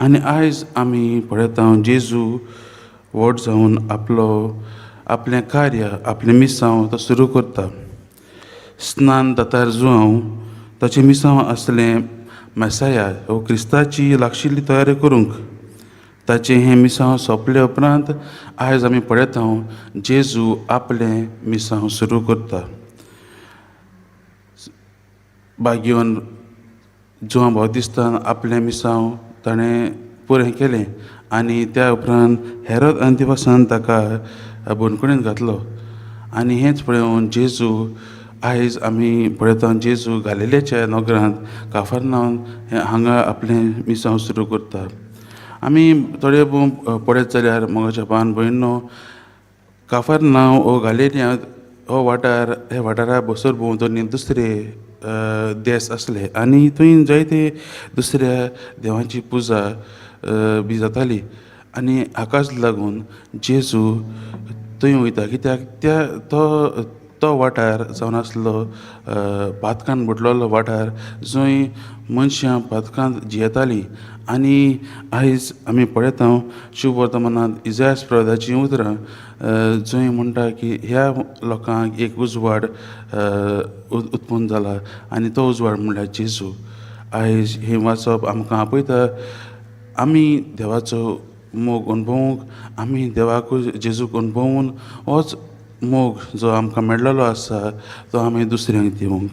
आनी आयज आमी पळयता जेजू व्हड जावन आपलें कार्य आपलें मिसांव तो सुरू करता. स्नान जातार जुआंव ताचें मिसांव आसलें मेसाया हो क्रिस्ताची लागशिल्ली तयारी करूंक. ताचें हें मिसांव सोंपले उपरांत आयज आमी पळयता जेजू आपलें मिसांव सुरू करता. बागयोन जुआं बावतिस्तान आपलें मिसांव ताणें पुरें केलें आनी त्या उपरांत हेरोद अंतिपासान ताका बंदखणींत घातलो. आनी हेंच पळोवन जेजू आयज आमी पळयता जेजू गालिलेच्या नगरांत काफरनाहूम हांगा आपलें मिसांव सुरू करता. आमी थोडे पळयत जाल्यार मोगाच्या भावान भयणींनो, काफरनाहूम हो गालिल्यांत हो वाठार हे वाठारा बसर भोंवतणी दुसरे देस आसले आनी थंय जायते दुसऱ्या देवांची पुजा बी जाताली. आनी हाकाच लागून जेजू थंय वयता, कित्याक तो वाठार जावन आसलो पातकान बुडलोलो वाठार, जंय मनशां पातकांत जियेतालीं. आनी आयज आमी पळयता शुभ वर्तमानांत इसायास प्रवादाचीं उतरां जंय म्हणटा की ह्या लोकांक एक उजवाड उत्पन्न जाला आनी तो उजवाड म्हणल्यार जेजू. आयज हें वाचप आमकां आपयता आमी देवाचो मोग अणभवूंक, आमी देवाक जेजूक अणभवून होच मोग जो आमकां मेळ्ळलो आसा तो आमी दुसऱ्यांक दिवंक.